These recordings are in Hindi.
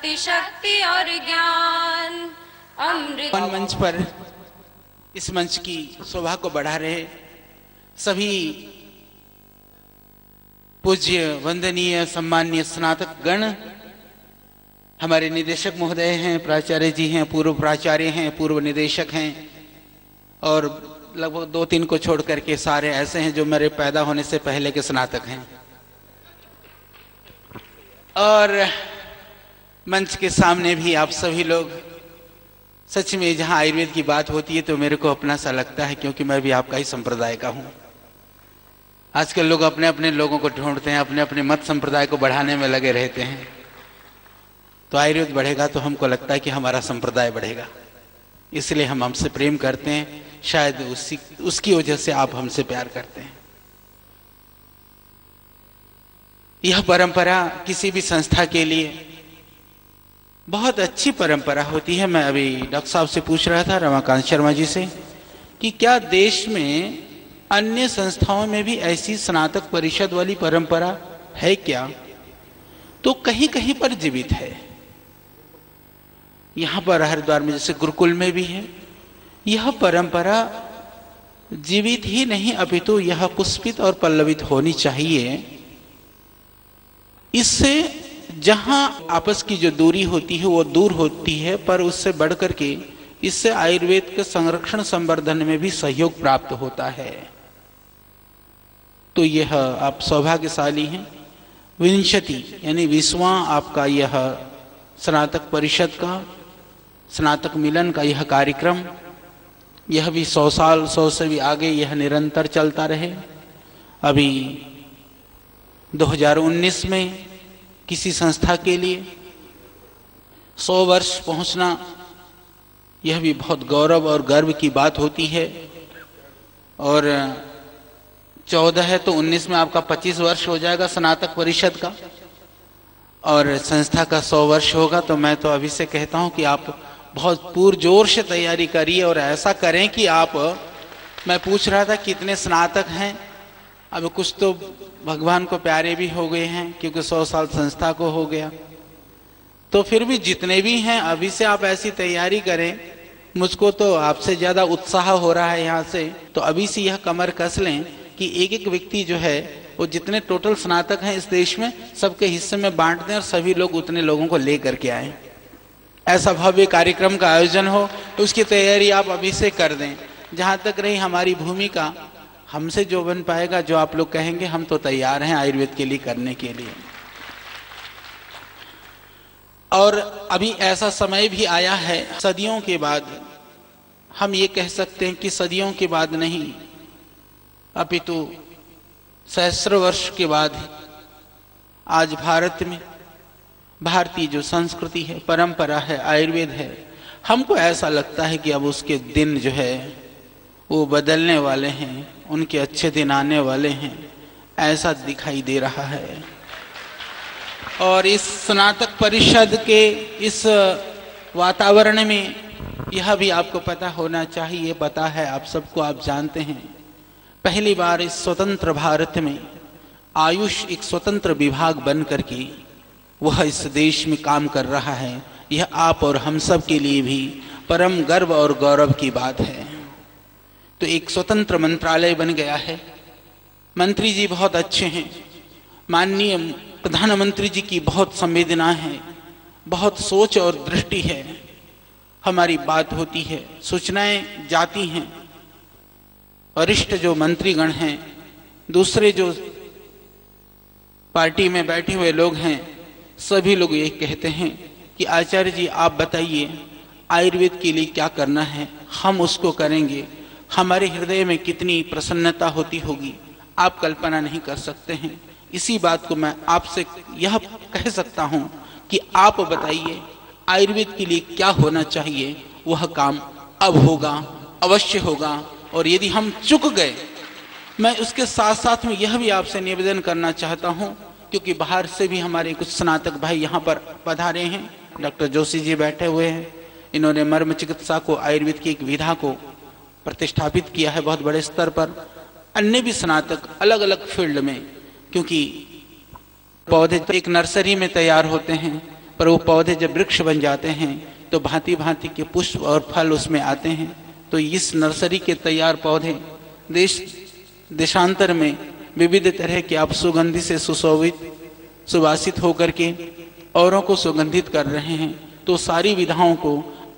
भक्ति शक्ति और ज्ञान अमृत। मंच पर इस मंच की शोभा को बढ़ा रहे सभी पूज्य वंदनीय सम्माननीय स्नातक गण, हमारे निदेशक महोदय हैं, प्राचार्य जी हैं, पूर्व प्राचार्य हैं, पूर्व निदेशक हैं, और लगभग 2-3 को छोड़ करके सारे ऐसे हैं जो मेरे पैदा होने से पहले के स्नातक हैं। और मंच के सामने भी आप सभी लोग, सच में जहां आयुर्वेद की बात होती है तो मेरे को अपना सा लगता है, क्योंकि मैं भी आपका ही संप्रदाय का हूं। आजकल लोग अपने अपने लोगों को ढूंढते हैं, अपने अपने मत संप्रदाय को बढ़ाने में लगे रहते हैं। तो आयुर्वेद बढ़ेगा तो हमको लगता है कि हमारा संप्रदाय बढ़ेगा, इसलिए हम हमसे प्रेम करते हैं। शायद उसकी वजह से आप हमसे प्यार करते हैं। यह परंपरा किसी भी संस्था के लिए बहुत अच्छी परंपरा होती है। मैं अभी डॉक्टर साहब से पूछ रहा था, रमाकांत शर्मा जी से, कि क्या देश में अन्य संस्थाओं में भी ऐसी स्नातक परिषद वाली परंपरा है क्या? तो कहीं कहीं पर जीवित है। यहां पर हरिद्वार में जैसे गुरुकुल में भी है। यह परंपरा जीवित ही नहीं अपितु यह पुष्पित और पल्लवित होनी चाहिए। इससे जहां आपस की जो दूरी होती है वो दूर होती है, पर उससे बढ़कर के इससे आयुर्वेद के संरक्षण संवर्धन में भी सहयोग प्राप्त होता है। तो यह आप सौभाग्यशाली हैं। विंशति यानी 20वां आपका यह स्नातक परिषद का, स्नातक मिलन का यह कार्यक्रम, यह भी 100 साल, 100 से भी आगे यह निरंतर चलता रहे। अभी 2019 में किसी संस्था के लिए 100 वर्ष पहुंचना, यह भी बहुत गौरव और गर्व की बात होती है। और 14 है तो 19 में आपका 25 वर्ष हो जाएगा स्नातक परिषद का, और संस्था का 100 वर्ष होगा। तो मैं तो अभी से कहता हूं कि आप बहुत पुरजोर से तैयारी करिए और ऐसा करें कि आप, मैं पूछ रहा था कितने स्नातक हैं, अब कुछ तो भगवान को प्यारे भी हो गए हैं क्योंकि 100 साल संस्था को हो गया। तो फिर भी जितने भी हैं अभी से आप ऐसी तैयारी करें। मुझको तो आपसे ज्यादा उत्साह हो रहा है यहाँ से, तो अभी से यह कमर कस लें कि एक एक व्यक्ति जो है वो जितने टोटल स्नातक हैं इस देश में सबके हिस्से में बांट दें और सभी लोग उतने लोगों को ले करके आए। ऐसा भव्य कार्यक्रम का आयोजन हो तो उसकी तैयारी आप अभी से कर दें। जहां तक रही हमारी भूमिका, हमसे जो बन पाएगा, जो आप लोग कहेंगे, हम तो तैयार हैं आयुर्वेद के लिए करने के लिए। और अभी ऐसा समय भी आया है, सदियों के बाद, हम ये कह सकते हैं कि सदियों के बाद नहीं अपितु सहस्र वर्ष के बाद आज भारत में भारतीय जो संस्कृति है, परंपरा है, आयुर्वेद है, हमको ऐसा लगता है कि अब उसके दिन जो है वो बदलने वाले हैं, उनके अच्छे दिन आने वाले हैं, ऐसा दिखाई दे रहा है। और इस स्नातक परिषद के इस वातावरण में यह भी आपको पता होना चाहिए, पता है आप सबको, आप जानते हैं, पहली बार इस स्वतंत्र भारत में आयुष एक स्वतंत्र विभाग बन करके वह इस देश में काम कर रहा है। यह आप और हम सब के लिए भी परम गर्व और गौरव की बात है। तो एक स्वतंत्र मंत्रालय बन गया है। मंत्री जी बहुत अच्छे हैं, माननीय प्रधानमंत्री जी की बहुत संवेदना है, बहुत सोच और दृष्टि है। हमारी बात होती है, सूचनाएं जाती हैं। वरिष्ठ जो मंत्रीगण हैं, दूसरे जो पार्टी में बैठे हुए लोग हैं, सभी लोग ये कहते हैं कि आचार्य जी आप बताइए आयुर्वेद के लिए क्या करना है, हम उसको करेंगे। हमारे हृदय में कितनी प्रसन्नता होती होगी, आप कल्पना नहीं कर सकते हैं। इसी बात को मैं आपसे यह कह सकता हूं कि आप बताइए आयुर्वेद के लिए क्या होना चाहिए, वह काम अब होगा, अवश्य होगा। और यदि हम चूक गए, मैं उसके साथ साथ में यह भी आपसे निवेदन करना चाहता हूं, क्योंकि बाहर से भी हमारे कुछ स्नातक भाई यहाँ पर पधारे हैं। डॉक्टर जोशी जी बैठे हुए हैं, इन्होंने मर्म चिकित्सा को, आयुर्वेद की एक विधा को प्रतिष्ठापित किया है बहुत बड़े स्तर पर। अन्य भी स्नातक अलग अलग फील्ड में, क्योंकि पौधे एक नर्सरी में तैयार होते हैं, पर वो पौधे जब वृक्ष बन जाते हैं तो भांति भांति के पुष्प और फल उसमें आते हैं। तो इस नर्सरी के तैयार पौधे देश देशांतर में विविध तरह के आप सुगंधि से सुशोभित सुवासित होकर के औरों को सुगंधित कर रहे हैं। तो सारी विधाओं को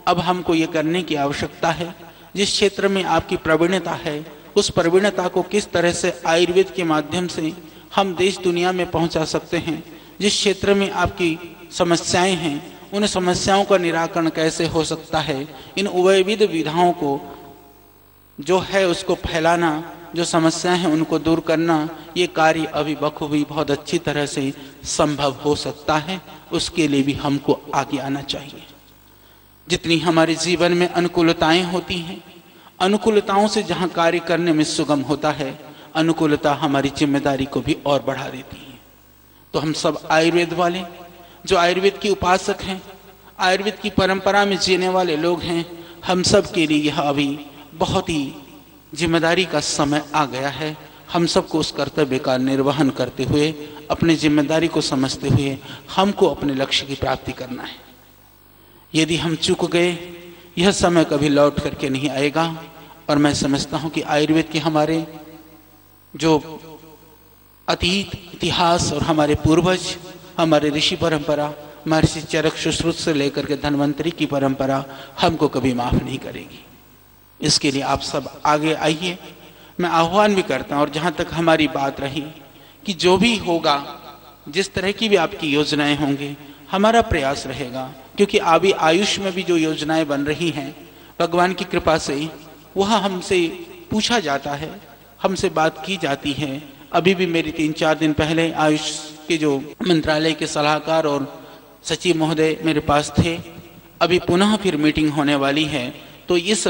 अब हमको ये करने की आवश्यकता है। जिस क्षेत्र में आपकी प्रवीणता है उस प्रवीणता को किस तरह से आयुर्वेद के माध्यम से हम देश दुनिया में पहुंचा सकते हैं। जिस क्षेत्र में आपकी समस्याएं हैं उन समस्याओं का निराकरण कैसे हो सकता है, इन उभयविध विधाओं को जो है उसको फैलाना, जो समस्याएं हैं उनको दूर करना, ये कार्य अभी बखूबी बहुत अच्छी तरह से संभव हो सकता है। उसके लिए भी हमको आगे आना चाहिए। जितनी हमारे जीवन में अनुकूलताएं होती हैं, अनुकूलताओं से जहां कार्य करने में सुगम होता है, अनुकूलता हमारी जिम्मेदारी को भी और बढ़ा देती है। तो हम सब आयुर्वेद वाले, जो आयुर्वेद के उपासक हैं, आयुर्वेद की परंपरा में जीने वाले लोग हैं, हम सब के लिए यह अभी बहुत ही जिम्मेदारी का समय आ गया है। हम सबको उस कर्तव्य का निर्वहन करते हुए, अपनी जिम्मेदारी को समझते हुए हमको अपने लक्ष्य की प्राप्ति करना है। यदि हम चूक गए, यह समय कभी लौट करके नहीं आएगा। और मैं समझता हूं कि आयुर्वेद के हमारे जो अतीत इतिहास और हमारे पूर्वज, हमारे ऋषि परंपरा, महर्षि चरक सुश्रुत से लेकर के धन्वंतरी की परंपरा हमको कभी माफ नहीं करेगी। इसके लिए आप सब आगे आइए। मैं आह्वान भी करता हूं, और जहां तक हमारी बात रही कि जो भी होगा, जिस तरह की भी आपकी योजनाएं होंगी, हमारा प्रयास रहेगा, क्योंकि अभी आयुष में भी जो योजनाएं बन रही हैं भगवान की कृपा से, वह हमसे पूछा जाता है, हमसे बात की जाती है। अभी भी मेरी 3-4 दिन पहले आयुष के जो मंत्रालय के सलाहकार और सचिव महोदय मेरे पास थे। अभी पुनः फिर मीटिंग होने वाली है। तो इस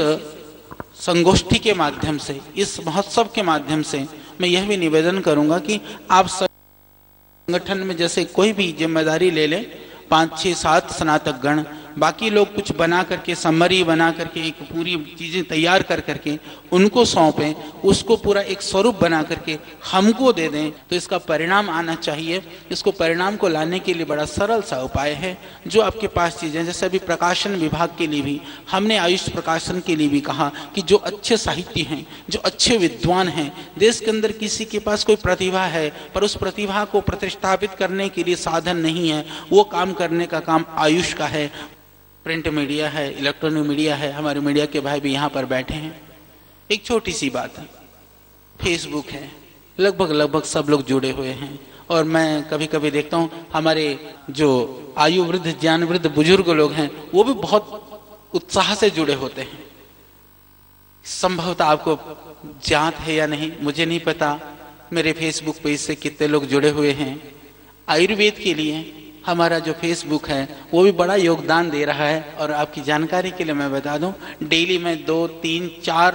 संगोष्ठी के माध्यम से, इस महोत्सव के माध्यम से मैं यह भी निवेदन करूंगा कि आप संगठन में जैसे कोई भी जिम्मेदारी ले लें, 5, 6, 7 स्नातक गण, बाकी लोग कुछ बना करके, समरी बना करके, एक पूरी चीजें तैयार कर करके उनको सौंपें, उसको पूरा एक स्वरूप बना करके हमको दे दें, तो इसका परिणाम आना चाहिए। इसको परिणाम को लाने के लिए बड़ा सरल सा उपाय है। जो आपके पास चीजें, जैसे अभी प्रकाशन विभाग के लिए भी हमने आयुष प्रकाशन के लिए भी कहा कि जो अच्छे साहित्य हैं, जो अच्छे विद्वान हैं, देश के अंदर किसी के पास कोई प्रतिभा है पर उस प्रतिभा को प्रतिष्ठापित करने के लिए साधन नहीं है, वो काम करने का काम आयुष का है। प्रिंट मीडिया है, इलेक्ट्रॉनिक मीडिया है, हमारे मीडिया के भाई भी यहाँ पर बैठे हैं। एक छोटी सी बात है, फेसबुक है, लगभग सब लोग जुड़े हुए हैं। और मैं कभी कभी देखता हूँ हमारे जो आयु वृद्ध, ज्ञान वृद्ध बुजुर्ग लोग हैं, वो भी बहुत उत्साह से जुड़े होते हैं। संभवतः आपको ज्ञात है या नहीं मुझे नहीं पता, मेरे फेसबुक पेज से कितने लोग जुड़े हुए हैं। आयुर्वेद के लिए हमारा जो फेसबुक है वो भी बड़ा योगदान दे रहा है। और आपकी जानकारी के लिए मैं बता दूं, डेली मैं 2, 3, 4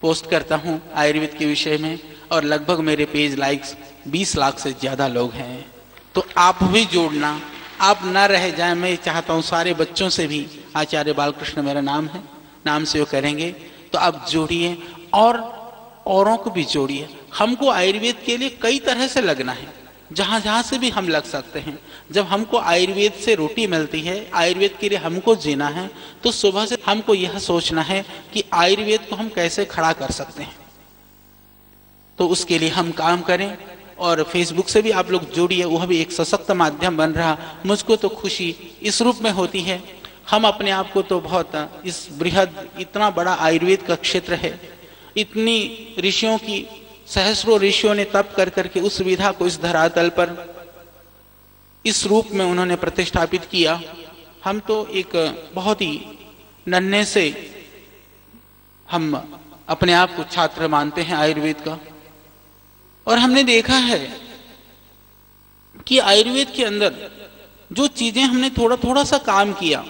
पोस्ट करता हूं आयुर्वेद के विषय में, और लगभग मेरे पेज लाइक्स 20 लाख से ज्यादा लोग हैं। तो आप भी जोड़ना, आप ना रह जाए। मैं चाहता हूं सारे बच्चों से भी, आचार्य बालकृष्ण मेरा नाम है, नाम से वो करेंगे, तो आप जोड़िए और औरों को भी जोड़िए। हमको आयुर्वेद के लिए कई तरह से लगना है, जहां जहां से भी हम लग सकते हैं। जब हमको आयुर्वेद से रोटी मिलती है, आयुर्वेद के लिए हमको जीना है, तो सुबह से हमको यह सोचना है कि आयुर्वेद को हम कैसे खड़ा कर सकते हैं। तो उसके लिए हम काम करें। और फेसबुक से भी आप लोग जुड़िए, वह भी एक सशक्त माध्यम बन रहा। मुझको तो खुशी इस रूप में होती है, हम अपने आप को तो बहुत, इस बृहद इतना बड़ा आयुर्वेद का क्षेत्र है, इतनी ऋषियों की, सहस्रों ऋषियों ने तप कर करके उस विधा को इस धरातल पर इस रूप में उन्होंने प्रतिष्ठापित किया। हम तो एक बहुत ही नन्हे से हम अपने आप को छात्र मानते हैं आयुर्वेद का। और हमने देखा है कि आयुर्वेद के अंदर जो चीजें हमने थोड़ा थोड़ा सा काम किया,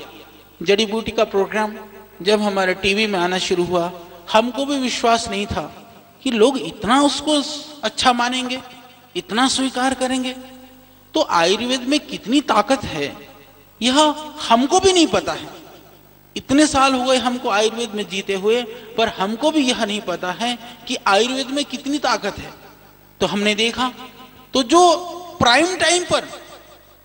जड़ी बूटी का प्रोग्राम जब हमारे टीवी में आना शुरू हुआ, हमको भी विश्वास नहीं था कि लोग इतना उसको अच्छा मानेंगे, इतना स्वीकार करेंगे। तो आयुर्वेद में कितनी ताकत है यह हमको भी नहीं पता है। इतने साल हो गए हमको आयुर्वेद में जीते हुए, पर हमको भी यह नहीं पता है कि आयुर्वेद में कितनी ताकत है। तो हमने देखा, तो जो प्राइम टाइम पर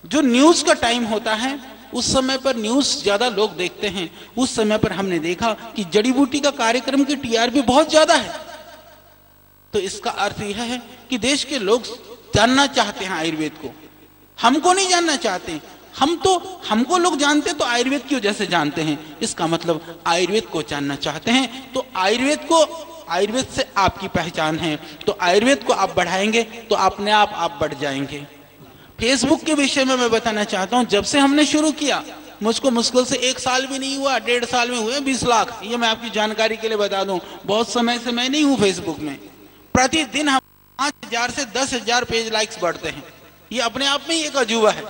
जो न्यूज का टाइम होता है उस समय पर न्यूज ज्यादा लोग देखते हैं। उस समय पर हमने देखा कि जड़ी बूटी का कार्यक्रम की टीआरपी बहुत ज्यादा है। तो इसका अर्थ यह है कि देश के लोग जानना चाहते हैं आयुर्वेद को, हमको नहीं जानना चाहते। हमको लोग जानते तो आयुर्वेद की वजह से जानते हैं। इसका मतलब आयुर्वेद को जानना चाहते हैं। तो आयुर्वेद से आपकी पहचान है, तो आयुर्वेद को आप बढ़ाएंगे तो अपने आप बढ़ जाएंगे। फेसबुक के विषय में मैं बताना चाहता हूं, जब से हमने शुरू किया, मुझको मुश्किल से 1 साल भी नहीं हुआ, 1.5 साल में हुए 20 लाख। ये मैं आपकी जानकारी के लिए बता दूं, बहुत समय से मैं नहीं हूं फेसबुक में। प्रतिदिन हम 5,000 से 10,000 पेज लाइक्स बढ़ते हैं। ये अपने आप में ही एक अजूबा है।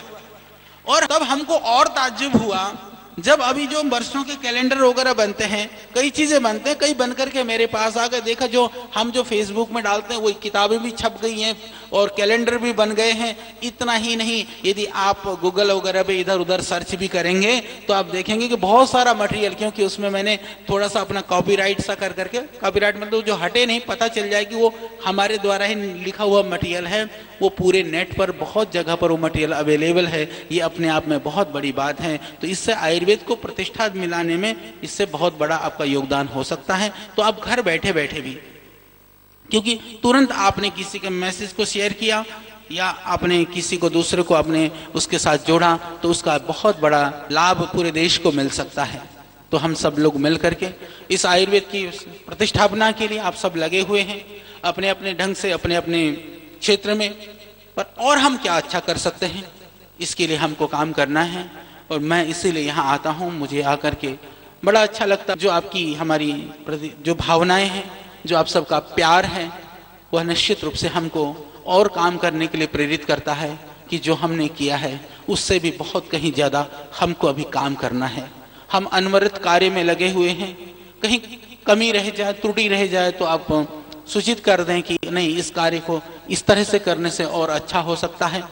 और तब हमको और ताज्जुब हुआ जब अभी जो वर्षों के कैलेंडर वगैरह बनते हैं, कई चीजें बनते हैं, कई बनकर के मेरे पास आ गए। देखा जो हम जो फेसबुक में डालते हैं वही किताबें भी छप गई हैं और कैलेंडर भी बन गए हैं। इतना ही नहीं, यदि आप गूगल वगैरह पे इधर उधर सर्च भी करेंगे तो आप देखेंगे कि बहुत सारा मटेरियल, क्योंकि उसमें मैंने थोड़ा सा अपना कॉपीराइट सा कर करके, कॉपीराइट मतलब जो हटे नहीं, पता चल जाए कि वो हमारे द्वारा ही लिखा हुआ मटेरियल है। वो पूरे नेट पर बहुत जगह पर वो मटेरियल अवेलेबल है। ये अपने आप में बहुत बड़ी बात है। तो इससे आयुर्वेद को प्रतिष्ठा मिलाने में इससे बहुत बड़ा आपका योगदान हो सकता है। तो आप घर बैठे बैठे भी, क्योंकि तुरंत आपने किसी के मैसेज को शेयर किया या आपने किसी को दूसरे को आपने उसके साथ जोड़ा, तो उसका बहुत बड़ा लाभ पूरे देश को मिल सकता है। तो हम सब लोग मिल करके इस आयुर्वेद की प्रतिष्ठापना के लिए आप सब लगे हुए हैं अपने अपने ढंग से, अपने अपने क्षेत्र में। पर और हम क्या अच्छा कर सकते हैं, इसके लिए हमको काम करना है। और मैं इसीलिए यहाँ आता हूँ। मुझे आकर के बड़ा अच्छा लगता है। जो आपकी हमारी जो भावनाएं हैं, जो आप सबका प्यार है, वह निश्चित रूप से हमको और काम करने के लिए प्रेरित करता है कि जो हमने किया है उससे भी बहुत कहीं ज्यादा हमको अभी काम करना है। हम अनवरत कार्य में लगे हुए हैं। कहीं कमी रह जाए, त्रुटि रह जाए तो आप सूचित कर दें कि नहीं, इस कार्य को इस तरह से करने से और अच्छा हो सकता है।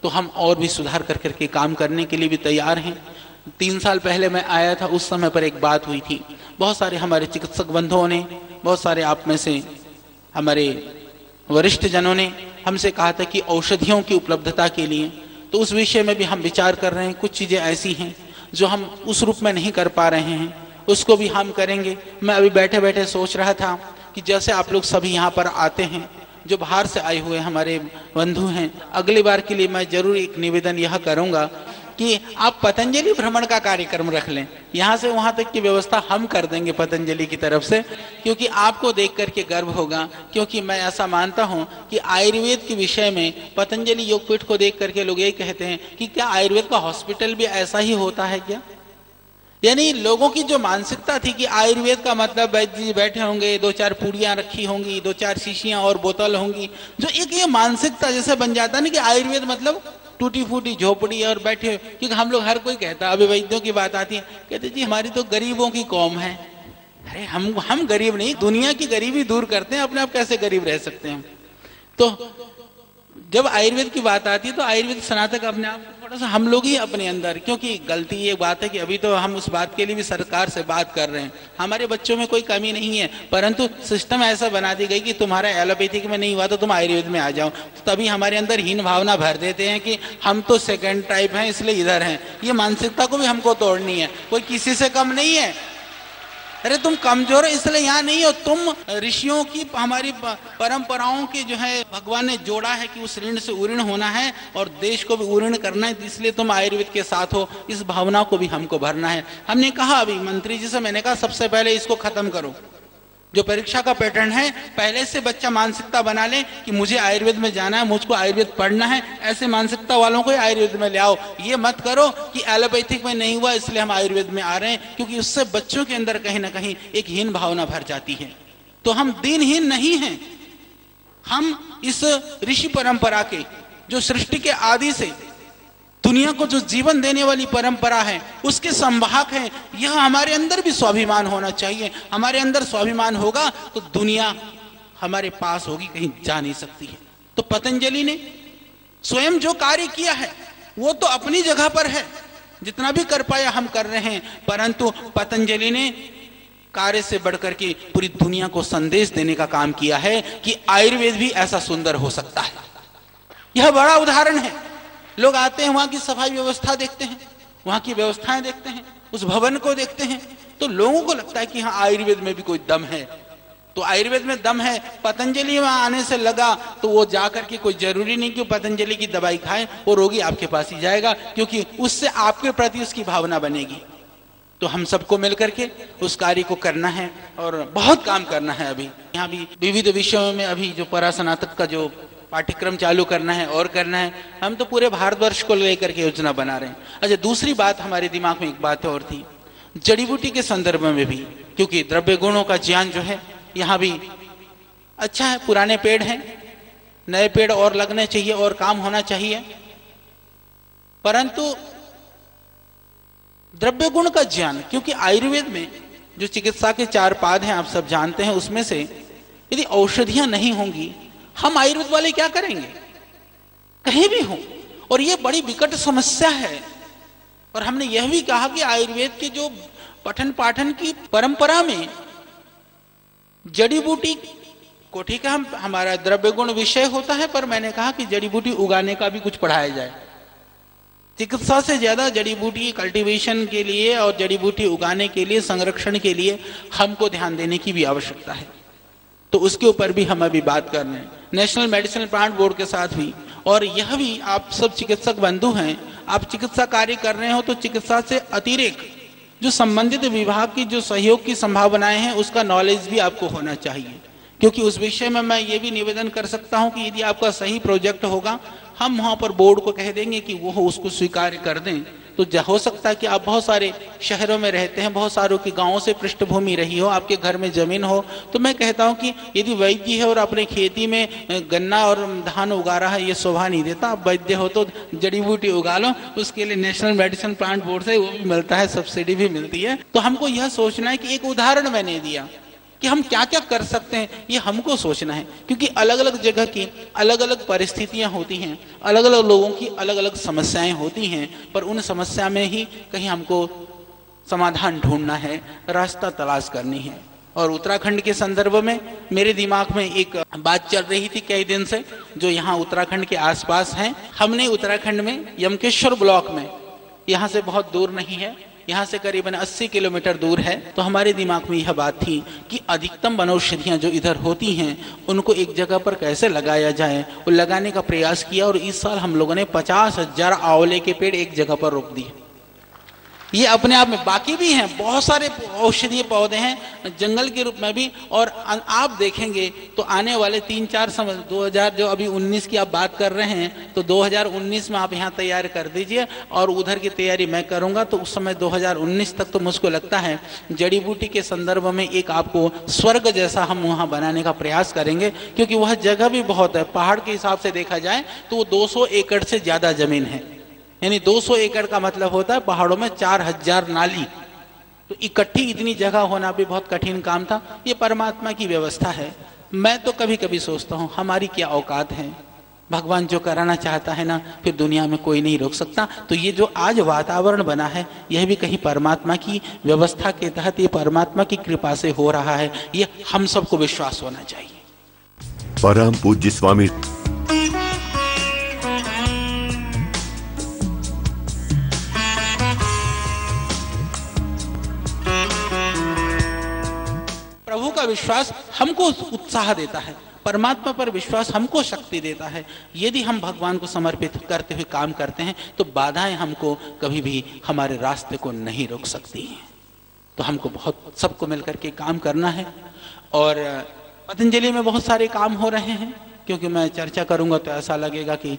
तो हम और भी सुधार कर करके काम करने के लिए भी तैयार हैं। 3 साल पहले मैं आया था, उस समय पर एक बात हुई थी। बहुत सारे हमारे चिकित्सक बंधुओं ने, बहुत सारे आप में से हमारे वरिष्ठ जनों ने हमसे कहा था कि औषधियों की उपलब्धता के लिए, तो उस विषय में भी हम विचार कर रहे हैं। कुछ चीजें ऐसी हैं जो हम उस रूप में नहीं कर पा रहे हैं, उसको भी हम करेंगे। मैं अभी बैठे बैठे सोच रहा था कि जैसे आप लोग सभी यहाँ पर आते हैं, जो बाहर से आए हुए हमारे बंधु हैं, अगली बार के लिए मैं जरूर एक निवेदन यह करूंगा कि आप पतंजलि भ्रमण का कार्यक्रम रख लें। यहाँ से वहां तक की व्यवस्था हम कर देंगे पतंजलि की तरफ से, क्योंकि आपको देख करके गर्व होगा। क्योंकि मैं ऐसा मानता हूँ कि आयुर्वेद के विषय में पतंजलि योगपीठ को देख करके लोग यही कहते हैं कि क्या आयुर्वेद का हॉस्पिटल भी ऐसा ही होता है क्या? यानी लोगों की जो मानसिकता थी कि आयुर्वेद का मतलब वैद्य जी बैठे होंगे, 2-4 पूड़ियां रखी होंगी, 2-4 शीशियां और बोतल होंगी, जो एक ये मानसिकता जैसे बन जाता है ना कि आयुर्वेद मतलब टूटी फूटी झोपड़ी और बैठे। क्योंकि हम लोग, हर कोई कहता, अभी वैद्यों की बात आती है, कहते जी हमारी तो गरीबों की कौम है। अरे हम गरीब नहीं, दुनिया की गरीबी दूर करते हैं, अपने आप कैसे गरीब रह सकते हैं? तो जब आयुर्वेद की बात आती है तो आयुर्वेद स्नातक अपने आप थोड़ा सा हम लोग ही अपने अंदर, क्योंकि गलती ये बात है कि अभी तो हम उस बात के लिए भी सरकार से बात कर रहे हैं। हमारे बच्चों में कोई कमी नहीं है, परंतु सिस्टम ऐसा बना दी गई कि तुम्हारा एलोपैथिक में नहीं हुआ तो तुम आयुर्वेद में आ जाओ। तो तभी हमारे अंदर हीन भावना भर देते हैं कि हम तो सेकंड टाइप हैं इसलिए इधर हैं। ये मानसिकता को भी हमको तोड़नी है। कोई किसी से कम नहीं है। अरे तुम कमजोर हो इसलिए यहाँ नहीं हो, तुम ऋषियों की, हमारी परंपराओं के जो है भगवान ने जोड़ा है कि उस ऋण से उऋण होना है और देश को भी उऋण करना है, इसलिए तुम आयुर्वेद के साथ हो। इस भावना को भी हमको भरना है। हमने कहा अभी मंत्री जी से, मैंने कहा सबसे पहले इसको खत्म करो। जो परीक्षा का पैटर्न है, पहले से बच्चा मानसिकता बना ले कि मुझे आयुर्वेद में जाना है, मुझको आयुर्वेद पढ़ना है। ऐसे मानसिकता वालों को आयुर्वेद में ले आओ। ये मत करो कि एलोपैथिक में नहीं हुआ इसलिए हम आयुर्वेद में आ रहे हैं, क्योंकि उससे बच्चों के अंदर कहीं ना कहीं एक हीन भावना भर जाती है। तो हम दीनहीन नहीं हैं। हम इस ऋषि परंपरा के, जो सृष्टि के आदि से दुनिया को जो जीवन देने वाली परंपरा है, उसके संवाहक हैं। यह हमारे अंदर भी स्वाभिमान होना चाहिए। हमारे अंदर स्वाभिमान होगा तो दुनिया हमारे पास होगी, कहीं जा नहीं सकती है। तो पतंजलि ने स्वयं जो कार्य किया है वो तो अपनी जगह पर है, जितना भी कर पाया हम कर रहे हैं, परंतु पतंजलि ने कार्य से बढ़कर के पूरी दुनिया को संदेश देने का काम किया है कि आयुर्वेद भी ऐसा सुंदर हो सकता है। यह बड़ा उदाहरण है। लोग आते हैं, वहां की सफाई व्यवस्था देखते हैं, वहां की व्यवस्थाएं देखते हैं, उस भवन को देखते हैं, तो लोगों को लगता है कि हाँ आयुर्वेद में भी कोई दम है। तो आयुर्वेद में दम है, पतंजलि वहां आने से लगा तो वो जाकर के कोई जरूरी नहीं कि पतंजलि की दवाई खाए, वो रोगी आपके पास ही जाएगा, क्योंकि उससे आपके प्रति उसकी भावना बनेगी। तो हम सबको मिलकर के उस कार्य को करना है और बहुत काम करना है। अभी यहाँ भी विविध विषयों में अभी जो परास्नातक का जो पाठ्यक्रम चालू करना है और करना है, हम तो पूरे भारतवर्ष को लेकर के योजना बना रहे हैं। अच्छा, दूसरी बात हमारे दिमाग में एक बात और थी, जड़ी बूटी के संदर्भ में भी, क्योंकि द्रव्य गुणों का ज्ञान जो है यहाँ भी अच्छा है। पुराने पेड़ हैं, नए पेड़ और लगने चाहिए और काम होना चाहिए, परंतु द्रव्य गुण का ज्ञान, क्योंकि आयुर्वेद में जो चिकित्सा के 4 पाद हैं आप सब जानते हैं, उसमें से यदि औषधियां नहीं होंगी, हम आयुर्वेद वाले क्या करेंगे कहीं भी हो। और ये बड़ी विकट समस्या है। और हमने यह भी कहा कि आयुर्वेद के जो पठन पाठन की परंपरा में जड़ी बूटी को, ठीक है हमारा द्रव्य गुण विषय होता है, पर मैंने कहा कि जड़ी बूटी उगाने का भी कुछ पढ़ाया जाए। चिकित्सा से ज्यादा जड़ी बूटी कल्टीवेशन के लिए और जड़ी बूटी उगाने के लिए, संरक्षण के लिए हमको ध्यान देने की भी आवश्यकता है। तो उसके ऊपर भी हम अभी बात कर रहे हैं, नेशनल मेडिसिनल प्लांट बोर्ड के साथ भी। और यह भी, आप सब चिकित्सक बंधु हैं, आप चिकित्सा कार्य कर रहे हो तो चिकित्सा से अतिरिक्त जो संबंधित विभाग की जो सहयोग की संभावनाएं हैं उसका नॉलेज भी आपको होना चाहिए। क्योंकि उस विषय में मैं ये भी निवेदन कर सकता हूं कि यदि आपका सही प्रोजेक्ट होगा, हम वहां पर बोर्ड को कह देंगे कि वो उसको स्वीकार कर दें, तो हो सकता है कि आप बहुत सारे शहरों में रहते हैं, बहुत सारों की गांवों से पृष्ठभूमि रही हो, आपके घर में जमीन हो, तो मैं कहता हूं कि यदि वैद्य है और अपने खेती में गन्ना और धान उगा रहा है, ये शोभा नहीं देता। आप वैद्य हो तो जड़ी बूटी उगा लो, उसके लिए नेशनल मेडिसिन प्लांट बोर्ड से वो भी मिलता है, सब्सिडी भी मिलती है। तो हमको यह सोचना है कि एक उदाहरण मैंने दिया कि हम क्या क्या कर सकते हैं, ये हमको सोचना है। क्योंकि अलग अलग जगह की अलग अलग परिस्थितियां होती हैं, अलग अलग लोगों की अलग अलग समस्याएं होती हैं, पर उन समस्या में ही कहीं हमको समाधान ढूंढना है, रास्ता तलाश करनी है। और उत्तराखंड के संदर्भ में मेरे दिमाग में एक बात चल रही थी कई दिन से, जो यहाँ उत्तराखंड के आसपास हैं। हमने उत्तराखंड में यमकेश्वर ब्लॉक में, यहाँ से बहुत दूर नहीं है, यहाँ से करीबन 80 किलोमीटर दूर है, तो हमारे दिमाग में यह बात थी कि अधिकतम वनौषधियाँ जो इधर होती हैं उनको एक जगह पर कैसे लगाया जाए, वो लगाने का प्रयास किया। और इस साल हम लोगों ने 50,000 आंवले के पेड़ एक जगह पर रोप दिए। ये अपने आप में, बाकी भी हैं बहुत सारे औषधीय पौधे हैं जंगल के रूप में भी। और आप देखेंगे तो आने वाले 3-4 समय 2000 जो अभी 19 की आप बात कर रहे हैं, तो 2019 में आप यहाँ तैयार कर दीजिए और उधर की तैयारी मैं करूँगा, तो उस समय 2019 तक तो मुझको लगता है जड़ी बूटी के संदर्भ में एक आपको स्वर्ग जैसा हम वहाँ बनाने का प्रयास करेंगे। क्योंकि वह जगह भी बहुत है, पहाड़ के हिसाब से देखा जाए तो वो 200 एकड़ से ज़्यादा जमीन है। यानी 200 एकड़ का मतलब होता है पहाड़ों में 4000 नाली, तो इकट्ठी इतनी जगह होना भी बहुत कठिन काम था। ये परमात्मा की व्यवस्था है। मैं तो कभी कभी सोचता हूँ हमारी क्या औकात है, भगवान जो कराना चाहता है ना, फिर दुनिया में कोई नहीं रोक सकता। तो ये जो आज वातावरण बना है, यह भी कहीं परमात्मा की व्यवस्था के तहत, ये परमात्मा की कृपा से हो रहा है, ये हम सबको विश्वास होना चाहिए। परम पूज्य स्वामी प्रभु का विश्वास हमको उत्साह देता है, परमात्मा पर विश्वास हमको शक्ति देता है। यदि हम भगवान को समर्पित करते हुए काम करते हैं तो बाधाएं हमको कभी भी हमारे रास्ते को नहीं रोक सकती हैं। तो हमको बहुत सबको मिलकर के काम करना है। और पतंजलि में बहुत सारे काम हो रहे हैं, क्योंकि मैं चर्चा करूंगा तो ऐसा लगेगा कि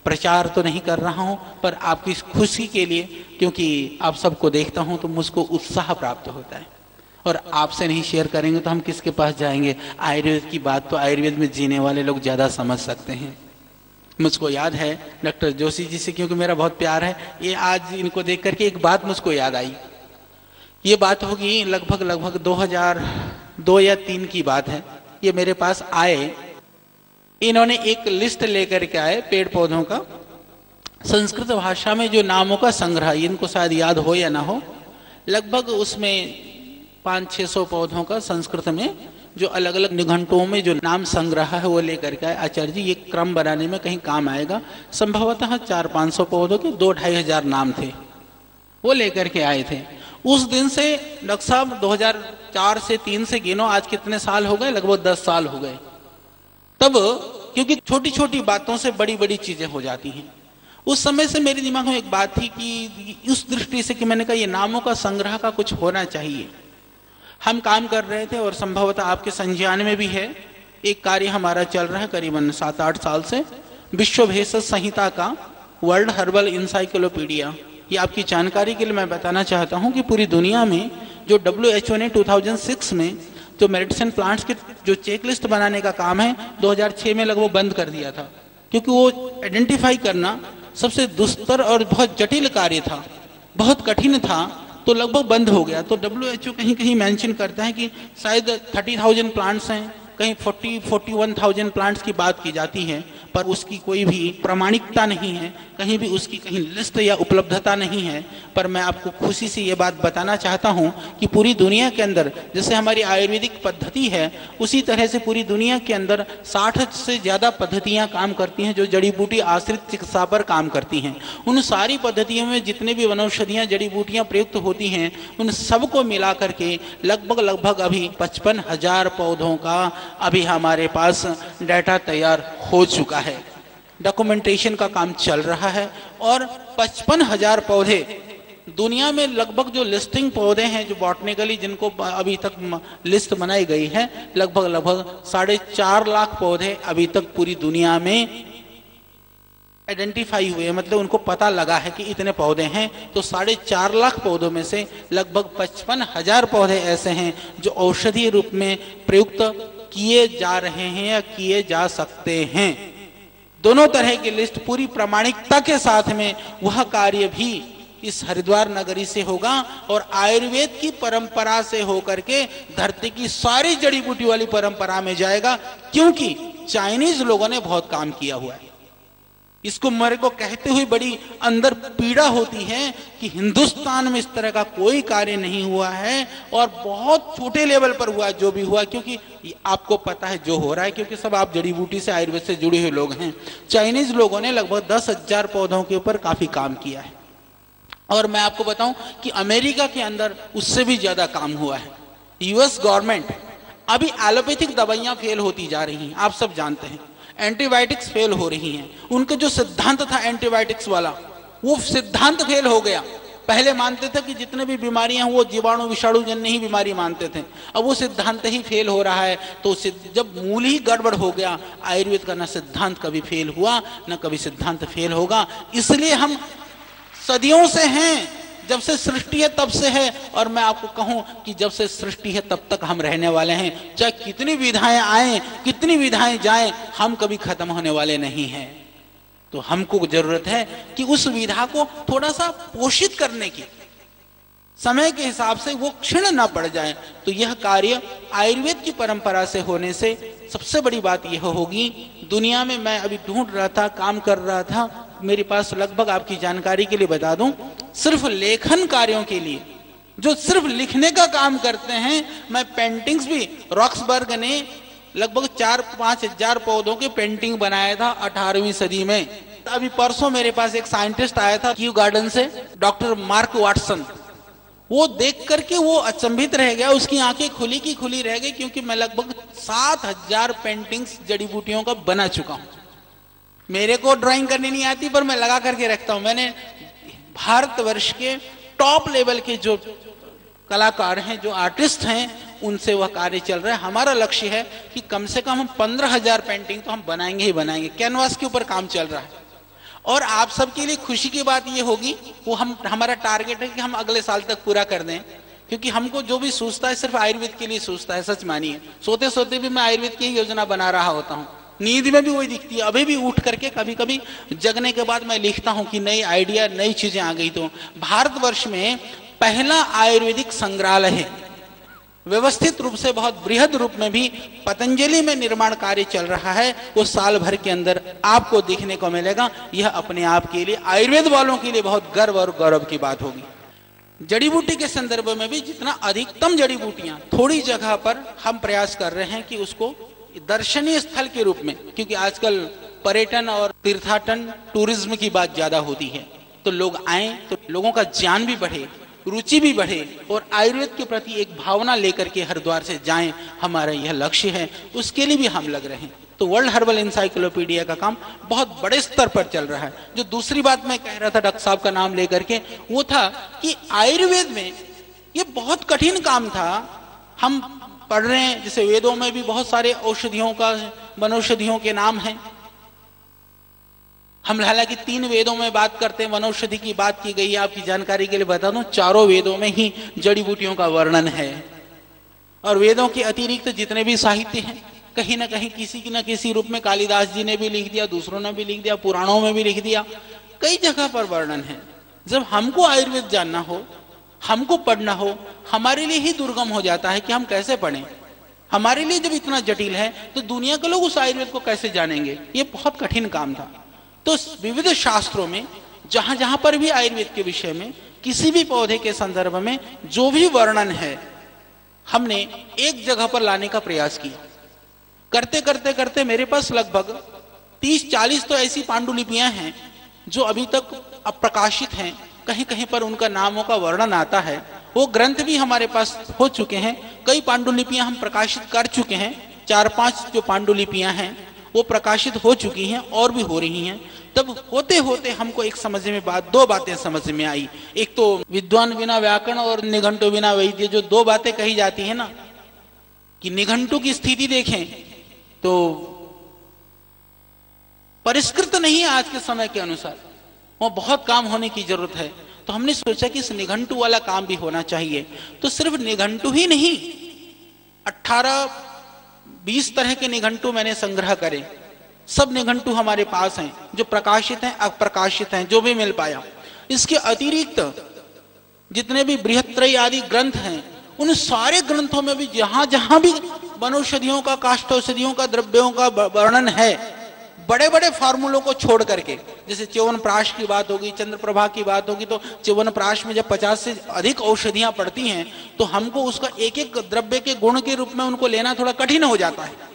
प्रचार तो नहीं कर रहा हूं, पर आपकी खुशी के लिए, क्योंकि आप सबको देखता हूं तो मुझको उत्साह प्राप्त होता है। और आपसे नहीं शेयर करेंगे तो हम किसके पास जाएंगे। आयुर्वेद की बात तो आयुर्वेद में जीने वाले लोग ज़्यादा समझ सकते हैं। मुझको याद है डॉक्टर जोशी जी से, क्योंकि मेरा बहुत प्यार है, ये आज इनको देख करके एक बात मुझको याद आई। ये बात होगी लगभग 2002 या 2003 की बात है। ये मेरे पास आए, इन्होंने एक लिस्ट लेकर के आए पेड़ पौधों का, संस्कृत भाषा में जो नामों का संग्रह, इनको शायद याद हो या ना हो, लगभग उसमें 500-600 पौधों का संस्कृत में जो अलग अलग निघंटुओं में जो नाम संग्रह है वो लेकर के आए। आचार्य जी ये क्रम बनाने में कहीं काम आएगा। संभवतः 400-500 पौधों के 2-2.5 हजार नाम थे, वो लेकर के आए थे। उस दिन से डॉक्टर साहब 2004 से 3 से गिनो, आज कितने साल हो गए? लगभग 10 साल हो गए। तब क्योंकि छोटी छोटी बातों से बड़ी बड़ी चीजें हो जाती हैं। उस समय से मेरे दिमाग में एक बात थी कि उस दृष्टि से कि मैंने कहा ये नामों का संग्रह का कुछ होना चाहिए। हम काम कर रहे थे और संभवतः आपके संज्ञान में भी है, एक कार्य हमारा चल रहा है करीबन 7-8 साल से, विश्व भेषज संहिता का, वर्ल्ड हर्बल इंसाइक्लोपीडिया। ये आपकी जानकारी के लिए मैं बताना चाहता हूं कि पूरी दुनिया में जो WHO ने 2006 में जो मेडिसिन प्लांट्स की जो चेकलिस्ट बनाने का काम है 2006 में लगभग बंद कर दिया था, क्योंकि वो आइडेंटिफाई करना सबसे दुस्तर और बहुत जटिल कार्य था, बहुत कठिन था, तो लगभग बंद हो गया। तो WHO कहीं कहीं मेंशन करता है कि शायद 30,000 प्लांट्स हैं, कहीं 41,000 प्लांट्स की बात की जाती है, पर उसकी कोई भी प्रामाणिकता नहीं है, कहीं भी उसकी कहीं लिस्ट या उपलब्धता नहीं है। पर मैं आपको खुशी से ये बात बताना चाहता हूँ कि पूरी दुनिया के अंदर जैसे हमारी आयुर्वेदिक पद्धति है, उसी तरह से पूरी दुनिया के अंदर 60 से ज़्यादा पद्धतियाँ काम करती हैं जो जड़ी बूटी आश्रित चिकित्सा पर काम करती हैं। उन सारी पद्धतियों में जितने भी वनौषधियाँ जड़ी बूटियाँ प्रयुक्त होती हैं, उन सबको मिला करके लगभग अभी 55,000 पौधों का अभी हमारे पास डाटा तैयार हो चुका है। डॉक्यूमेंटेशन का काम चल रहा है और 55,000 पौधे दुनिया में लगभग जो लिस्टिंग पौधे हैं जो बॉटनिकली जिनको अभी तक लिस्ट बनाई गई है, लगभग 4.5 लाख पौधे अभी तक पूरी दुनिया में आइडेंटिफाई हुए, मतलब उनको पता लगा है कि इतने पौधे हैं। तो 4.5 लाख पौधों में से लगभग 55,000 पौधे ऐसे हैं जो औषधीय रूप में प्रयुक्त किए जा रहे हैं या किए जा सकते हैं। दोनों तरह की लिस्ट पूरी प्रामाणिकता के साथ में वह कार्य भी इस हरिद्वार नगरी से होगा और आयुर्वेद की परंपरा से होकर के धरती की सारी जड़ी बूटी वाली परंपरा में जाएगा, क्योंकि चाइनीज लोगों ने बहुत काम किया हुआ है। इसको मेरे को कहते हुए बड़ी अंदर पीड़ा होती है कि हिंदुस्तान में इस तरह का कोई कार्य नहीं हुआ है और बहुत छोटे लेवल पर हुआ जो भी हुआ, क्योंकि आपको पता है जो हो रहा है, क्योंकि सब आप जड़ी बूटी से आयुर्वेद से जुड़े हुए लोग हैं। चाइनीज लोगों ने लगभग 10,000 पौधों के ऊपर काफी काम किया है और मैं आपको बताऊं कि अमेरिका के अंदर उससे भी ज्यादा काम हुआ है। यूएस गवर्नमेंट अभी एलोपैथिक दवाइयां फेल होती जा रही हैं, आप सब जानते हैं, एंटीबायोटिक्स फेल हो रही हैं। उनका जो सिद्धांत था एंटीबायोटिक्स वाला, वो सिद्धांत फेल हो गया। पहले मानते थे कि जितने भी बीमारियां हैं वो जीवाणु विषाणु जन्य ही बीमारी मानते थे, अब वो सिद्धांत ही फेल हो रहा है। तो जब मूल ही गड़बड़ हो गया, आयुर्वेद का ना सिद्धांत कभी फेल हुआ न कभी सिद्धांत फेल होगा। इसलिए हम सदियों से हैं, जब से सृष्टि है तब से है, और मैं आपको कहूं कि जब से सृष्टि है तब तक हम रहने वाले हैं। चाहे कितनी विधाएं आए, कितनी विधाएं जाएं, हम कभी खत्म होने वाले नहीं हैं। तो हमको जरूरत है कि उस विधा को थोड़ा सा पोषित करने की, समय के हिसाब से वो क्षीण ना पड़ जाए। तो यह कार्य आयुर्वेद की परंपरा से होने से सबसे बड़ी बात यह होगी। दुनिया में मैं अभी ढूंढ रहा था, काम कर रहा था, मेरे पास लगभग आपकी जानकारी के लिए बता दूं, सिर्फ लेखन कार्यों के लिए जो सिर्फ लिखने का काम करते हैं, मैं पेंटिंग्स भी, रॉक्सबर्ग ने लगभग 4-5 हजार पौधों की पेंटिंग बनाया था 18वीं सदी में। अभी परसों मेरे पास एक साइंटिस्ट आया था क्यू गार्डन से, डॉक्टर मार्क वाटसन। वो देख करके वो अचंभित रह गया, उसकी आंखें खुली की खुली रह गई, क्योंकि मैं लगभग 7,000 पेंटिंग्स जड़ी बूटियों का बना चुका हूं। मेरे को ड्राइंग करनी नहीं आती, पर मैं लगा करके रखता हूं। मैंने भारतवर्ष के टॉप लेवल के जो कलाकार हैं, जो आर्टिस्ट हैं, उनसे वह कार्य चल रहा है। हमारा लक्ष्य है कि कम से कम हम 15,000 पेंटिंग तो हम बनाएंगे ही बनाएंगे। कैनवास के ऊपर काम चल रहा है और आप सबके लिए खुशी की बात ये होगी, वो हमारा टारगेट है कि हम अगले साल तक पूरा कर दें, क्योंकि हमको जो भी सोचता है सिर्फ आयुर्वेद के लिए सोचता है। सच मानिए, सोते सोते भी मैं आयुर्वेद की योजना बना रहा होता हूँ, नींद में भी वही दिखती है। अभी भी उठ करके कभी कभी जगने के बाद मैं लिखता हूँ कि नई आइडिया, नई चीजें आ गई। तो भारतवर्ष में पहला आयुर्वेदिक संग्रहालय है, व्यवस्थित रूप से बहुत बृहद रूप में भी पतंजलि में निर्माण कार्य चल रहा है। वो साल भर के अंदर आपको देखने को मिलेगा। यह अपने आप के लिए, आयुर्वेद वालों के लिए बहुत गर्व और गौरव की बात होगी। जड़ी बूटी के संदर्भ में भी जितना अधिकतम जड़ी बूटियां थोड़ी जगह पर हम प्रयास कर रहे हैं कि उसको दर्शनीय स्थल के रूप में, क्योंकि आजकल पर्यटन और तीर्थाटन टूरिज्म की बात ज्यादा होती है, तो लोग आए तो लोगों का ज्ञान भी बढ़े, रुचि भी बढ़े और आयुर्वेद के प्रति एक भावना लेकर के हरिद्वार से जाएं, हमारा यह लक्ष्य है। उसके लिए भी हम लग रहे हैं। तो वर्ल्ड हर्बल इंसाइक्लोपीडिया का काम बहुत बड़े स्तर पर चल रहा है। जो दूसरी बात मैं कह रहा था डॉक्टर साहब का नाम लेकर के, वो था कि आयुर्वेद में ये बहुत कठिन काम था। हम पढ़ रहे हैं, जैसे वेदों में भी बहुत सारे औषधियों का, वनौषधियों के नाम हैं। हम हालांकि 3 वेदों में बात करते हैं, वनौषधि की बात की गई है। आपकी जानकारी के लिए बता दूं, 4 वेदों में ही जड़ी बूटियों का वर्णन है। और वेदों के अतिरिक्त जितने भी साहित्य हैं, कहीं ना कहीं किसी न किसी रूप में कालिदास जी ने भी लिख दिया, दूसरों ने भी लिख दिया, पुराणों में भी लिख दिया, कई जगह पर वर्णन है। जब हमको आयुर्वेद जानना हो, हमको पढ़ना हो, हमारे लिए ही दुर्गम हो जाता है कि हम कैसे पढ़ें। हमारे लिए जब इतना जटिल है तो दुनिया के लोग उस आयुर्वेद को कैसे जानेंगे। ये बहुत कठिन काम था। तो विविध शास्त्रों में जहां जहां पर भी आयुर्वेद के विषय में किसी भी पौधे के संदर्भ में जो भी वर्णन है, हमने एक जगह पर लाने का प्रयास किया। करते करते करते मेरे पास लगभग 30-40 तो ऐसी पांडुलिपियां हैं जो अभी तक अप्रकाशित हैं। कहीं कहीं पर उनका नामों का वर्णन आता है। वो ग्रंथ भी हमारे पास हो चुके हैं। कई पांडुलिपियां हम प्रकाशित कर चुके हैं। 4-5 जो पांडुलिपियां हैं वो प्रकाशित हो चुकी हैं और भी हो रही हैं। तब होते होते हमको एक समझ में दो बातें समझ में आई। एक तो विद्वान बिना व्याकरण और निघंटु बिना वैद्य, जो 2 बातें कही जाती है ना, कि निघंटु की स्थिति देखें तो परिष्कृत नहीं है आज के समय के अनुसार, वो बहुत काम होने की जरूरत है। तो हमने सोचा कि इस निघंटु वाला काम भी होना चाहिए। तो सिर्फ निघंटु ही नहीं, 18-20 तरह के निघंटु मैंने संग्रह करे। सब निघंटु हमारे पास हैं, जो प्रकाशित हैं, अप्रकाशित हैं, जो भी मिल पाया। इसके अतिरिक्त जितने भी बृहत्त्रयी आदि ग्रंथ हैं, उन सारे ग्रंथों में भी जहां जहां भी वनौषधियों का, काष्ठौषधियों का, द्रव्यों का वर्णन है, बड़े बड़े फार्मूलों को छोड़ करके, जैसे च्यवनप्राश की बात होगी, चंद्रप्रभा की बात होगी, तो च्यवनप्राश में जब 50 से अधिक औषधियां पड़ती हैं तो हमको उसका एक एक द्रव्य के गुण के रूप में उनको लेना थोड़ा कठिन हो जाता है।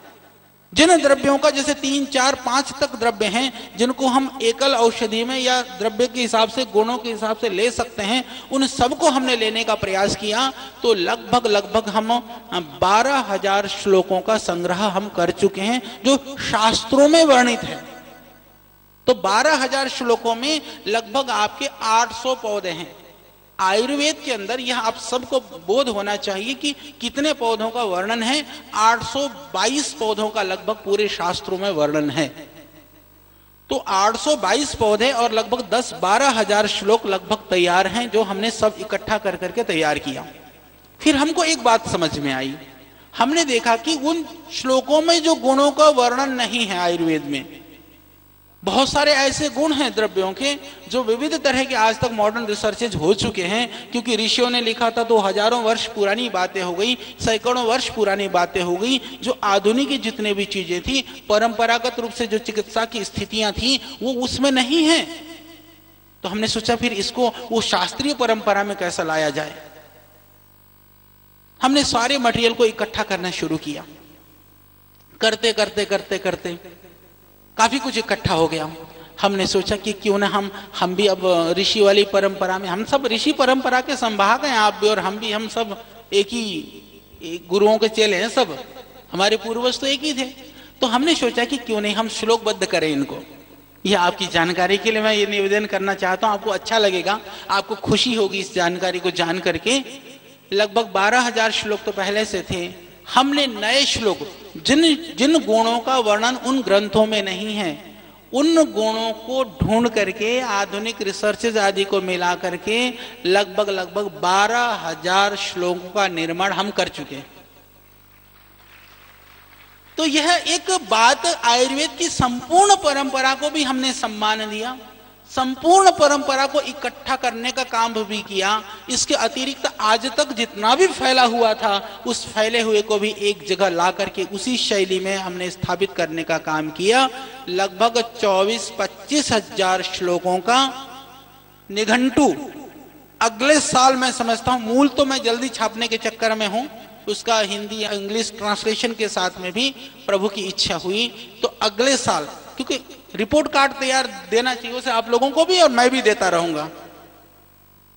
जिन द्रव्यों का जैसे 3, 4, 5 तक द्रव्य हैं, जिनको हम एकल औषधि में या द्रव्य के हिसाब से, गुणों के हिसाब से ले सकते हैं, उन सबको हमने लेने का प्रयास किया। तो लगभग हम 12,000 श्लोकों का संग्रह हम कर चुके हैं, जो शास्त्रों में वर्णित है। तो 12,000 श्लोकों में लगभग आपके 800 पौधे हैं। आयुर्वेद के अंदर यह आप सबको बोध होना चाहिए कि कितने पौधों का वर्णन है। 822 पौधों का लगभग पूरे शास्त्रों में वर्णन है। तो 822 पौधे और लगभग 10-12 हजार श्लोक लगभग तैयार हैं, जो हमने सब इकट्ठा कर करके तैयार किया। फिर हमको एक बात समझ में आई। हमने देखा कि उन श्लोकों में जो गुणों का वर्णन नहीं है आयुर्वेद में, बहुत सारे ऐसे गुण हैं द्रव्यों के जो विविध तरह के आज तक मॉडर्न रिसर्चेज हो चुके हैं। क्योंकि ऋषियों ने लिखा था तो हजारों वर्ष पुरानी बातें हो गई, सैकड़ों वर्ष पुरानी बातें हो गई। जो आधुनिक जितने भी चीजें थी, परंपरागत रूप से जो चिकित्सा की स्थितियां थी, वो उसमें नहीं है। तो हमने सोचा फिर इसको वो शास्त्रीय परंपरा में कैसा लाया जाए। हमने सारे मटेरियल को इकट्ठा करना शुरू किया। करते करते करते करते काफी कुछ इकट्ठा हो गया। हमने सोचा कि क्यों ना हम भी अब ऋषि वाली परंपरा में, हम सब ऋषि परंपरा के संभाग हैं, आप भी और हम भी, हम सब एक ही गुरुओं के चेले हैं। सब हमारे पूर्वज तो एक ही थे। तो हमने सोचा कि क्यों नहीं हम श्लोकबद्ध करें इनको। यह आपकी जानकारी के लिए मैं ये निवेदन करना चाहता हूं, आपको अच्छा लगेगा, आपको खुशी होगी इस जानकारी को जान करके। लगभग 12,000 श्लोक तो पहले से थे। हमने नए श्लोक, जिन गुणों का वर्णन उन ग्रंथों में नहीं है, उन गुणों को ढूंढ करके आधुनिक रिसर्चेज आदि को मिला करके लगभग 12,000 श्लोकों का निर्माण हम कर चुके हैं। तो यह एक बात, आयुर्वेद की संपूर्ण परंपरा को भी हमने सम्मान दिया, संपूर्ण परंपरा को इकट्ठा करने का काम भी किया। इसके अतिरिक्त आज तक जितना भी फैला हुआ था, उस फैले हुए को भी एक जगह ला करके उसी शैली में हमने स्थापित करने का काम किया। लगभग 24-25 हजार श्लोकों का निघंटु अगले साल मैं समझता हूं, मूल तो मैं जल्दी छापने के चक्कर में हूं, उसका हिंदी या इंग्लिश ट्रांसलेशन के साथ में भी प्रभु की इच्छा हुई तो अगले साल, क्योंकि रिपोर्ट कार्ड तैयार देना चाहिए उसे आप लोगों को भी और मैं भी देता रहूंगा,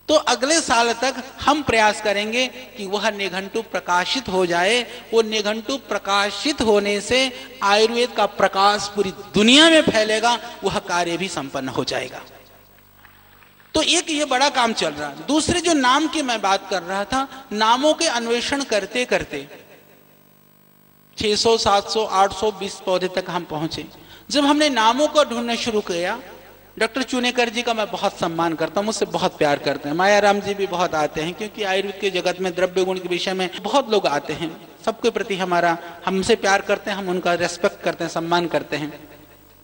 तो अगले साल तक हम प्रयास करेंगे कि वह निघंटु प्रकाशित हो जाए। वो निघंटु प्रकाशित होने से आयुर्वेद का प्रकाश पूरी दुनिया में फैलेगा, वह कार्य भी संपन्न हो जाएगा। तो एक ये बड़ा काम चल रहा है। दूसरे जो नाम की मैं बात कर रहा था, नामों के अन्वेषण करते करते 600, 700, 800, 20 पौधे तक हम पहुंचे। जब हमने नामों को ढूंढना शुरू किया, डॉक्टर चुनेकर जी का मैं बहुत सम्मान करता हूं, मुझसे बहुत प्यार करते हैं। मायाराम जी भी बहुत आते हैं, क्योंकि आयुर्वेद के जगत में द्रव्य गुण के विषय में बहुत लोग आते हैं। सबके प्रति हमसे प्यार करते हैं, हम उनका रेस्पेक्ट करते हैं, सम्मान करते हैं।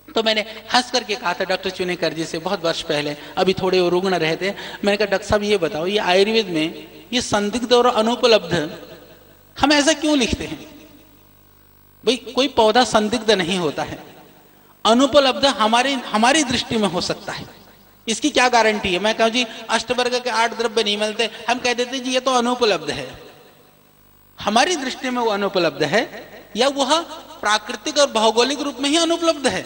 तो मैंने हंस करके कहा था डॉक्टर चुनेकर जी से बहुत वर्ष पहले, अभी थोड़े वो रुग्ण रहे थे, मैंने कहा डॉक्टर साहब ये बताओ, ये आयुर्वेद में ये संदिग्ध और अनुपलब्ध हम ऐसा क्यों लिखते हैं? भाई कोई पौधा संदिग्ध नहीं होता है, अनुपलब्ध हमारी दृष्टि में हो सकता है, इसकी क्या गारंटी है? मैं कहूं जी अष्टवर्ग के 8 द्रव्य नहीं मिलते, हम कह देते जी ये तो अनुपलब्ध है। हमारी दृष्टि में वो अनुपलब्ध है या वह प्राकृतिक और भौगोलिक रूप में ही अनुपलब्ध है?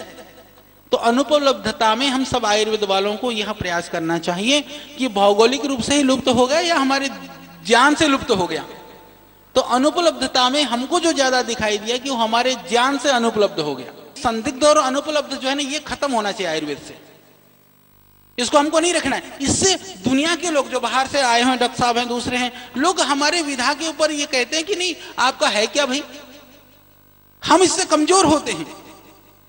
तो अनुपलब्धता में हम सब आयुर्वेद वालों को यह प्रयास करना चाहिए कि भौगोलिक रूप से ही लुप्त हो गया या हमारे ज्ञान से लुप्त हो गया। तो अनुपलब्धता में हमको जो ज्यादा दिखाई दिया कि वो हमारे ज्ञान से अनुपलब्ध हो गया। संदिग्ध और अनुपलब्ध जो है ना, ये खत्म होना चाहिए आयुर्वेद से, इसको हमको नहीं रखना है। इससे दुनिया के लोग जो बाहर से आए हैं, डॉक्टर साहब हैं, दूसरे हैं, लोग हमारे विधा के ऊपर ये कहते हैं कि नहीं आपका है क्या भाई? हम इससे कमजोर होते हैं,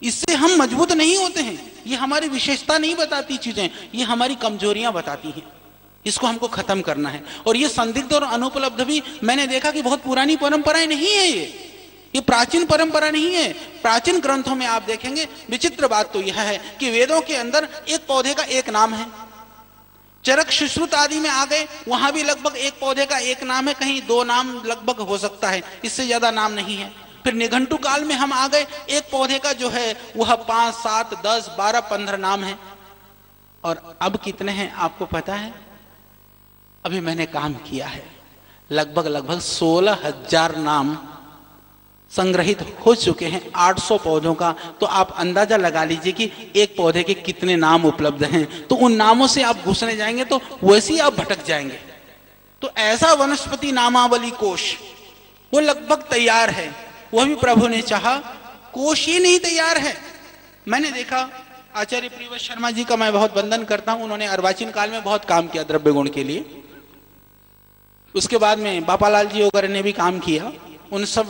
इससे हम मजबूत नहीं होते हैं। ये हमारी विशेषता नहीं बताती चीजें, ये हमारी कमजोरियां बताती हैं। इसको हमको खत्म करना है। और ये संदिग्ध और अनुपलब्ध भी मैंने देखा कि बहुत पुरानी परंपराएं नहीं है, ये प्राचीन परंपरा नहीं है। प्राचीन ग्रंथों में आप देखेंगे, विचित्र बात तो यह है कि वेदों के अंदर एक पौधे का एक नाम है। चरक सुश्रुत आदि में आ गए, वहां भी लगभग एक पौधे का एक नाम है, कहीं 2 नाम लगभग हो सकता है, इससे ज्यादा नाम नहीं है। फिर निघंटु काल में हम आ गए, एक पौधे का जो है वह 5, 7, 10, 12, 15 नाम है। और अब कितने हैं आपको पता है? अभी मैंने काम किया है, लगभग 16,000 नाम संग्रहित हो चुके हैं 800 पौधों का। तो आप अंदाजा लगा लीजिए कि एक पौधे के कितने नाम उपलब्ध हैं। तो उन नामों से आप घुसने जाएंगे तो वैसे ही आप भटक जाएंगे। तो ऐसा वनस्पति नामावली कोश वो लगभग तैयार है, वह भी प्रभु ने चाहा। कोश ही नहीं तैयार है। मैंने देखा आचार्य प्रियव्रत शर्मा जी का मैं बहुत वंदन करता हूं, उन्होंने अर्वाचीन काल में बहुत काम किया द्रव्य गुण के लिए। उसके बाद में बापालाल जी वगैरह ने भी काम किया। उन सब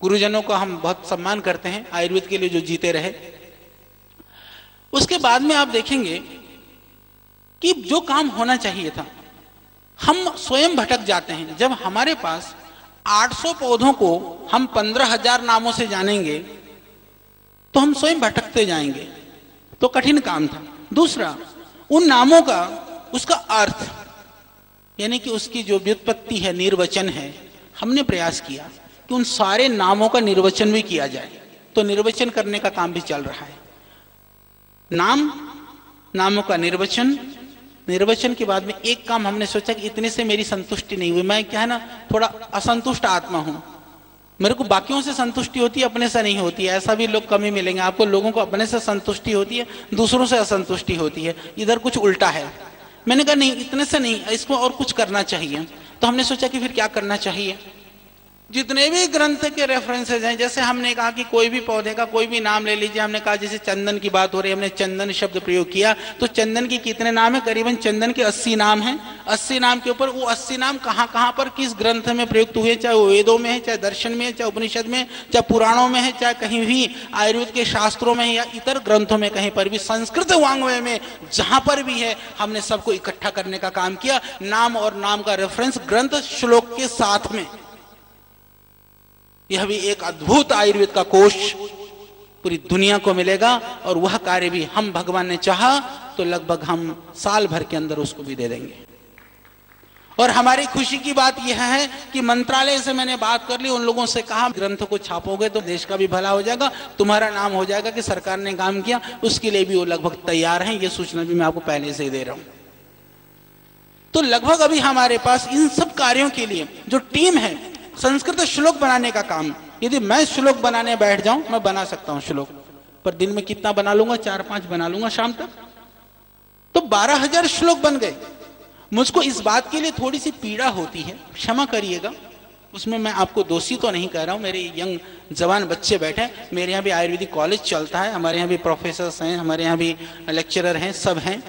गुरुजनों का हम बहुत सम्मान करते हैं, आयुर्वेद के लिए जो जीते रहे। उसके बाद में आप देखेंगे कि जो काम होना चाहिए था, हम स्वयं भटक जाते हैं। जब हमारे पास 800 पौधों को हम 15,000 नामों से जानेंगे तो हम स्वयं भटकते जाएंगे। तो कठिन काम था। दूसरा, उन नामों का उसका अर्थ यानी कि उसकी जो व्युत्पत्ति है, निर्वचन है, हमने प्रयास किया कि उन सारे नामों का निर्वचन भी किया जाए। तो निर्वचन करने का काम भी चल रहा है। नामों का निर्वचन के बाद में एक काम हमने सोचा कि इतने से मेरी संतुष्टि नहीं हुई। मैं क्या है ना, थोड़ा असंतुष्ट आत्मा हूं। मेरे को बाकियों से संतुष्टि होती है, अपने से नहीं होती है। ऐसा भी लोग कम ही मिलेंगे आपको। लोगों को अपने से संतुष्टि होती है, दूसरों से असंतुष्टि होती है। इधर कुछ उल्टा है। मैंने कहा नहीं, इतने से नहीं, इसको और कुछ करना चाहिए। तो हमने सोचा कि फिर क्या करना चाहिए। जितने भी ग्रंथ के रेफरेंसेज हैं, जैसे हमने कहा कि कोई भी पौधे का कोई भी नाम ले लीजिए। हमने कहा जैसे चंदन की बात हो रही है, हमने चंदन शब्द प्रयोग किया। तो चंदन के कितने नाम है? करीबन चंदन के 80 नाम हैं। 80 नाम के ऊपर वो 80 नाम कहाँ कहाँ पर किस ग्रंथ में प्रयुक्त हुए, चाहे वो वेदों में है, चाहे दर्शन में है, चाहे उपनिषद में, चाहे पुराणों में है, चाहे कहीं भी आयुर्वेद के शास्त्रों में या इतर ग्रंथों में, कहीं पर भी संस्कृत वाङ्मय में जहां पर भी है, हमने सबको इकट्ठा करने का काम किया। नाम और नाम का रेफरेंस ग्रंथ श्लोक के साथ में। यह भी एक अद्भुत आयुर्वेद का कोश पूरी दुनिया को मिलेगा। और वह कार्य भी हम भगवान ने चाहा तो लगभग हम साल भर के अंदर उसको भी दे देंगे। और हमारी खुशी की बात यह है कि मंत्रालय से मैंने बात कर ली, उन लोगों से कहा ग्रंथ को छापोगे तो देश का भी भला हो जाएगा, तुम्हारा नाम हो जाएगा कि सरकार ने काम किया। उसके लिए भी वो लगभग तैयार हैं। ये सूचना भी मैं आपको पहले से ही दे रहा हूं। तो लगभग अभी हमारे पास इन सब कार्यों के लिए जो टीम है, संस्कृत श्लोक बनाने का काम, यदि मैं श्लोक बनाने बैठ जाऊं, मैं बना सकता हूं श्लोक, पर दिन में कितना बना लूंगा? 4-5 बना लूंगा शाम तक, तो 12,000 श्लोक बन गए। मुझको इस बात के लिए थोड़ी सी पीड़ा होती है, क्षमा करिएगा, उसमें मैं आपको दोषी तो नहीं कह रहा हूं। मेरे यंग जवान बच्चे बैठे, मेरे यहाँ भी आयुर्वेदिक कॉलेज चलता है, हमारे यहाँ भी प्रोफेसर्स हैं, हमारे यहाँ भी लेक्चरर हैं, सब हैं।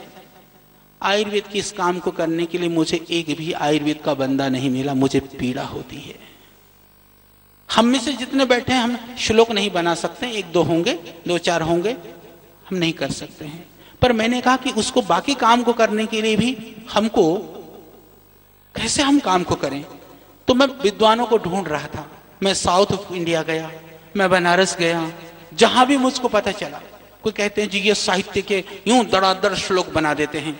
आयुर्वेद के इस काम को करने के लिए मुझे एक भी आयुर्वेद का बंदा नहीं मिला, मुझे पीड़ा होती है। हम में से जितने बैठे हैं, हम श्लोक नहीं बना सकते, 1-2 होंगे, 2-4 होंगे, हम नहीं कर सकते हैं। पर मैंने कहा कि उसको बाकी काम को करने के लिए भी हमको कैसे हम काम को करें, तो मैं विद्वानों को ढूंढ रहा था। मैं साउथ ऑफ इंडिया गया, मैं बनारस गया, जहां भी मुझको पता चला, कोई कहते हैं जी ये साहित्य के यूं दड़ादड़ श्लोक बना देते हैं,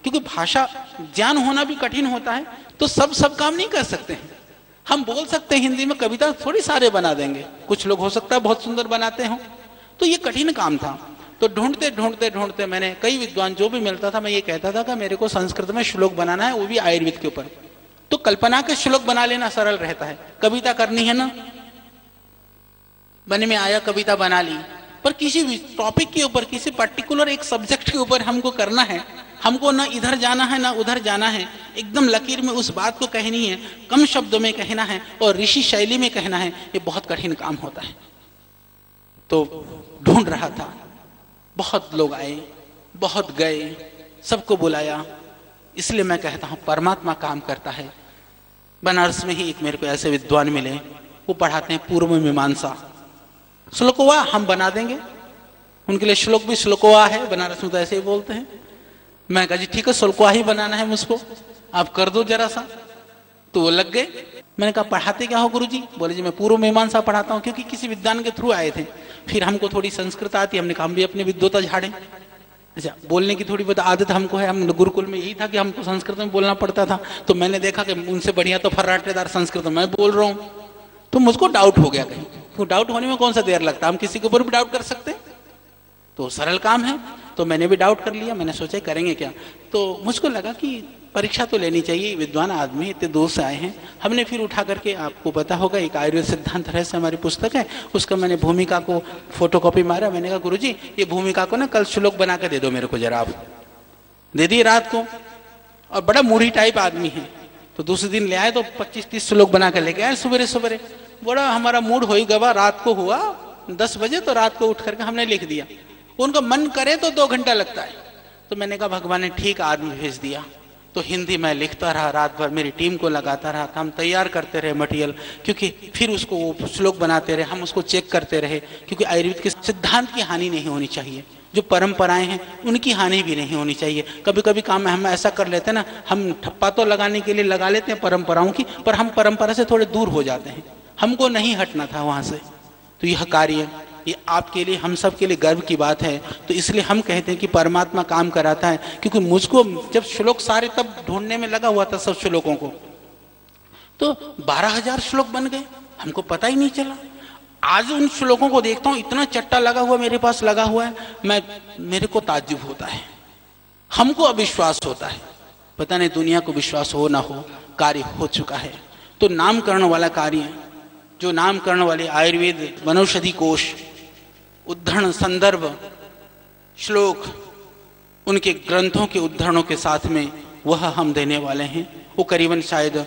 क्योंकि भाषा ज्ञान होना भी कठिन होता है, तो सब काम नहीं कर सकते हैं। हम बोल सकते हैं हिंदी में कविता थोड़ी सारे बना देंगे, कुछ लोग हो सकता है बहुत सुंदर बनाते हो, तो ये कठिन काम था। तो ढूंढते ढूंढते ढूंढते मैंने कई विद्वान जो भी मिलता था, मैं ये कहता था कि मेरे को संस्कृत में श्लोक बनाना है, वो भी आयुर्वेद के ऊपर। तो कल्पना के श्लोक बना लेना सरल रहता है, कविता करनी है ना, मन में आया कविता बना ली, पर किसी भी टॉपिक के ऊपर, किसी पर्टिकुलर एक सब्जेक्ट के ऊपर हमको करना है, हमको ना इधर जाना है ना उधर जाना है, एकदम लकीर में उस बात को कहनी है, कम शब्दों में कहना है और ऋषि शैली में कहना है, ये बहुत कठिन काम होता है। तो ढूंढ रहा था, बहुत लोग आए, बहुत गए, सबको बुलाया। इसलिए मैं कहता हूं परमात्मा काम करता है। बनारस में ही एक मेरे को ऐसे विद्वान मिले, वो पढ़ाते हैं पूर्व मीमांसा, श्लोकोवा हम बना देंगे, उनके लिए श्लोक भी श्लोकोवा है, बनारस में तो ऐसे ही बोलते हैं। मैं कहा जी ठीक है, श्लोकोवा ही बनाना है मुझको, आप कर दो जरा सा। तो वो लग गए। मैंने कहा पढ़ाते क्या हो गुरुजी? बोले जी मैं पूर्व मीमांसा पढ़ाता हूँ, क्योंकि किसी विद्वान के थ्रू आए थे। फिर हमको थोड़ी संस्कृत आती, हमने कहा हम भी अपनी विद्वता झाड़ें। अच्छा, बोलने की थोड़ी बहुत आदत हमको है, हम गुरुकुल में यही था कि हमको संस्कृत में बोलना पड़ता था, तो मैंने देखा कि उनसे बढ़िया तो फर्राटेदार संस्कृत मैं बोल रहा हूँ, तो मुझको डाउट हो गया कहीं। तो डाउट होने में कौन सा देर लगता है, हम किसी के ऊपर भी डाउट कर सकते हैं, तो सरल काम है। तो मैंने भी डाउट कर लिया, मैंने सोचा करेंगे क्या, तो मुझको लगा कि परीक्षा तो लेनी चाहिए, विद्वान आदमी इतने दूर से आए हैं। हमने फिर उठा करके, आपको पता होगा एक आयुर्वेद सिद्धांत रहस्य हमारी पुस्तक है, उसका मैंने भूमिका को फोटोकॉपी मारा। मैंने कहा गुरुजी ये भूमिका को ना कल श्लोक बना के दे दो मेरे को जरा। आप दे दिए रात को, और बड़ा मूढ़ी टाइप आदमी है, तो दूसरे दिन ले आए तो 25-30 श्लोक बना कर लेके आए सवेरे सवेरे। बड़ा हमारा मूड हो ही गवा, रात को हुआ 10 बजे, तो रात को उठ करके हमने लिख दिया। उनका मन करे तो 2 घंटा लगता है। तो मैंने कहा भगवान ने ठीक आदमी भेज दिया। तो हिंदी में लिखता रहा, रात भर मेरी टीम को लगाता रहा, हम तैयार करते रहे मटेरियल, क्योंकि फिर उसको वो श्लोक बनाते रहे, हम उसको चेक करते रहे, क्योंकि आयुर्वेद के सिद्धांत की हानि नहीं होनी चाहिए, जो परंपराएं हैं उनकी हानि भी नहीं होनी चाहिए। कभी कभी काम में हम ऐसा कर लेते हैं ना, हम ठप्पा तो लगाने के लिए लगा लेते हैं परंपराओं की, पर हम परंपरा से थोड़े दूर हो जाते हैं, हमको नहीं हटना था वहां से। तो यह कार्य, ये आपके लिए, हम सब के लिए गर्व की बात है। तो इसलिए हम कहते हैं कि परमात्मा काम कराता है, क्योंकि मुझको जब श्लोक सारे तब ढूंढने में लगा हुआ था सब श्लोकों को, तो 12,000 श्लोक बन गए, हमको पता ही नहीं चला। आज उन श्लोकों को देखता हूं, इतना चट्टा लगा हुआ मेरे पास लगा हुआ है, मेरे को ताज्जुब होता है, हमको अविश्वास होता है। पता नहीं दुनिया को विश्वास हो ना हो, कार्य हो चुका है। तो नामकरण वाला कार्य, जो नामकरण वाले आयुर्वेद वनौषधि कोश, उद्धरण, संदर्भ, श्लोक, उनके ग्रंथों के उद्धरणों के साथ में वह हम देने वाले हैं। वो करीबन शायद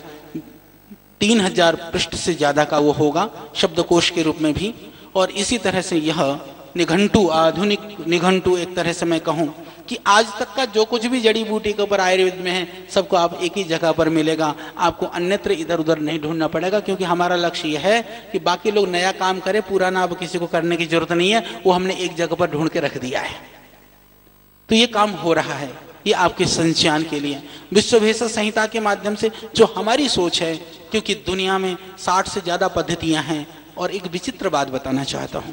3,000 पृष्ठ से ज्यादा का वो होगा शब्दकोश के रूप में भी। और इसी तरह से यह निघंटु, आधुनिक निघंटु, एक तरह से मैं कहूँ कि आज तक का जो कुछ भी जड़ी बूटी के ऊपर आयुर्वेद में है, सबको आप एक ही जगह पर मिलेगा, आपको अन्यत्र इधर उधर नहीं ढूंढना पड़ेगा। क्योंकि हमारा लक्ष्य यह है कि बाकी लोग नया काम करें, पुराना अब किसी को करने की जरूरत नहीं है, वो हमने एक जगह पर ढूंढ के रख दिया है। तो ये काम हो रहा है, ये आपके संचान के लिए विश्व भेषज संहिता के माध्यम से जो हमारी सोच है, क्योंकि दुनिया में 60 से ज्यादा पद्धतियां हैं। और एक विचित्र बात बताना चाहता हूं,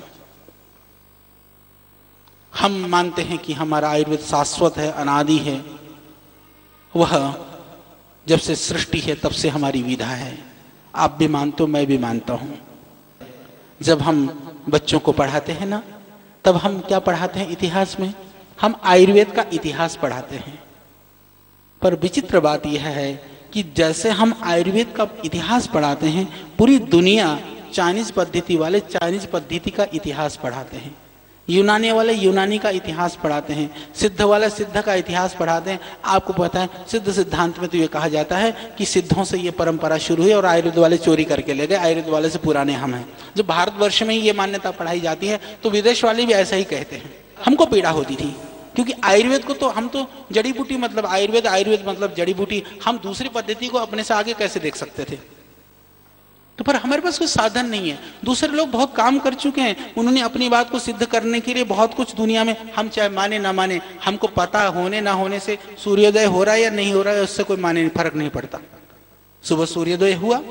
हम मानते हैं कि हमारा आयुर्वेद शाश्वत है, अनादि है, वह जब से सृष्टि है तब से हमारी विधा है। आप भी मानते हो, मैं भी मानता हूं। जब हम बच्चों को पढ़ाते हैं ना, तब हम क्या पढ़ाते हैं इतिहास में? हम आयुर्वेद का इतिहास पढ़ाते हैं। पर विचित्र बात यह है कि जैसे हम आयुर्वेद का इतिहास पढ़ाते हैं, पूरी दुनिया चाइनीज पद्धति वाले चाइनीज पद्धति का इतिहास पढ़ाते हैं, यूनानी वाले यूनानी का इतिहास पढ़ाते हैं, सिद्ध वाले सिद्ध का इतिहास पढ़ाते हैं। आपको पता है सिद्ध सिद्धांत में तो ये कहा जाता है कि सिद्धों से ये परंपरा शुरू हुई और आयुर्वेद वाले चोरी करके ले गए, आयुर्वेद वाले से पुराने हम हैं। जब भारतवर्ष में ये मान्यता पढ़ाई जाती है तो विदेश वाले भी ऐसा ही कहते हैं। हमको पीड़ा होती थी क्योंकि आयुर्वेद को तो हम तो जड़ी बूटी मतलब आयुर्वेद, आयुर्वेद मतलब जड़ी बूटी, हम दूसरी पद्धति को अपने से आगे कैसे देख सकते थे। तो पर हमारे पास कोई साधन नहीं है। दूसरे लोग बहुत काम कर चुके हैं, उन्होंने अपनी बात को सिद्ध करने के लिए बहुत कुछ दुनिया में, हम चाहे माने ना माने, हमको पता होने ना होने से सूर्योदय हो रहा है या नहीं हो रहा है उससे कोई माने फर्क नहीं पड़ता। सुबह सूर्योदय हुआ,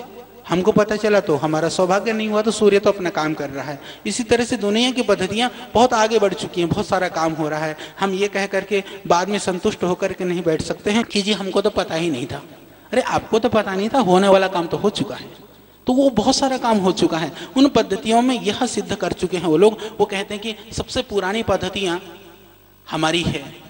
हमको पता चला तो हमारा सौभाग्य, नहीं हुआ तो सूर्य तो अपना काम कर रहा है। इसी तरह से दुनिया की पद्धतियां बहुत आगे बढ़ चुकी हैं, बहुत सारा काम हो रहा है। हम ये कह करके बाद में संतुष्ट होकर के नहीं बैठ सकते हैं कि जी हमको तो पता ही नहीं था। अरे आपको तो पता नहीं था, होने वाला काम तो हो चुका है, तो वो बहुत सारा काम हो चुका है। उन पद्धतियों में यह सिद्ध कर चुके हैं वो लोग। वो कहते हैं कि सबसे पुरानी पद्धतियां हमारी है,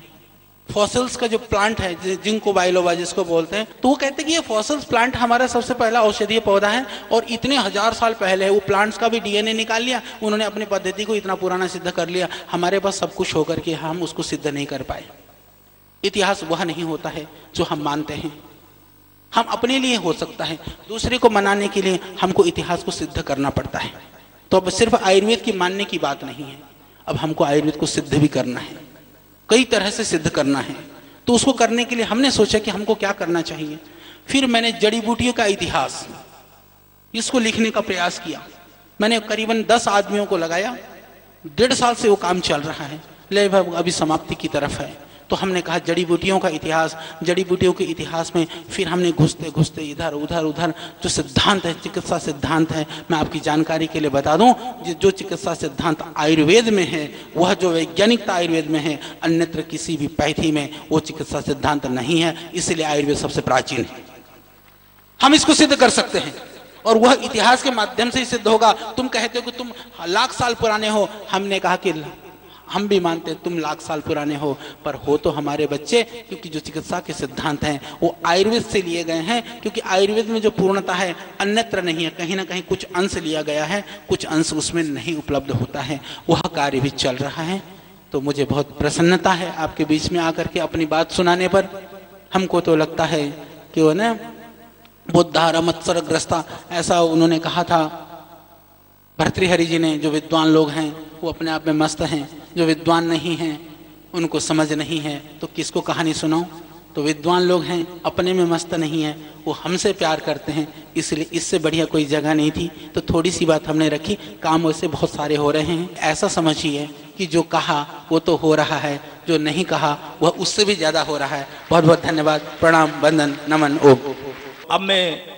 फॉसिल्स का जो प्लांट है जिनको बायोलोबा जिसको बोलते हैं, तो वो कहते हैं कि ये फॉसिल्स प्लांट हमारा सबसे पहला औषधीय पौधा है और इतने हजार साल पहले वो प्लांट्स का भी डीएनए निकाल लिया उन्होंने, अपनी पद्धति को इतना पुराना सिद्ध कर लिया। हमारे पास सब कुछ होकर के हम उसको सिद्ध नहीं कर पाए। इतिहास वह नहीं होता है जो हम मानते हैं। हम अपने लिए हो सकता है, दूसरे को मनाने के लिए हमको इतिहास को सिद्ध करना पड़ता है। तो अब सिर्फ आयुर्वेद की मानने की बात नहीं है, अब हमको आयुर्वेद को सिद्ध भी करना है, कई तरह से सिद्ध करना है। तो उसको करने के लिए हमने सोचा कि हमको क्या करना चाहिए। फिर मैंने जड़ी बूटियों का इतिहास इसको लिखने का प्रयास किया। मैंने करीबन 10 आदमियों को लगाया, 1.5 साल से वो काम चल रहा है, लगभग अभी समाप्ति की तरफ है। तो हमने कहा जड़ी बूटियों का इतिहास, जड़ी बूटियों के इतिहास में फिर हमने घुसते घुसते इधर उधर उधर जो सिद्धांत है, चिकित्सा सिद्धांत है, मैं आपकी जानकारी के लिए बता दूं, जो चिकित्सा सिद्धांत आयुर्वेद में है, वह जो वैज्ञानिकता आयुर्वेद में है, अन्यत्र किसी भी पैथी में वो चिकित्सा सिद्धांत नहीं है। इसलिए आयुर्वेद सबसे प्राचीन है। हम इसको सिद्ध कर सकते हैं और वह इतिहास के माध्यम से ही सिद्ध होगा। तुम कहते हो कि तुम 1,00,000 साल पुराने हो, हमने कहा कि हम भी मानते हैं तुम 1,00,000 साल पुराने हो, पर हो तो हमारे बच्चे, क्योंकि जो चिकित्सा के सिद्धांत हैं वो आयुर्वेद से लिए गए हैं। क्योंकि आयुर्वेद में जो पूर्णता है अन्यत्र नहीं है, कहीं ना कहीं कुछ अंश लिया गया है, कुछ अंश उसमें नहीं उपलब्ध होता है। वह कार्य भी चल रहा है। तो मुझे बहुत प्रसन्नता है आपके बीच में आकर के अपनी बात सुनाने पर। हमको तो लगता है कि वो ना बुद्धा मत्सर ग्रस्ता, ऐसा उन्होंने कहा था भर्तृहरि जी ने। जो विद्वान लोग हैं वो अपने आप में मस्त हैं, जो विद्वान नहीं हैं उनको समझ नहीं है, तो किसको कहानी सुनाऊं। तो विद्वान लोग हैं अपने में मस्त नहीं है, वो हमसे प्यार करते हैं, इसलिए इससे बढ़िया कोई जगह नहीं थी। तो थोड़ी सी बात हमने रखी, काम वैसे बहुत सारे हो रहे हैं। ऐसा समझिए कि जो कहा वो तो हो रहा है, जो नहीं कहा वह उससे भी ज्यादा हो रहा है। बहुत बहुत धन्यवाद, प्रणाम, वंदन, नमन, ओम। अब मैं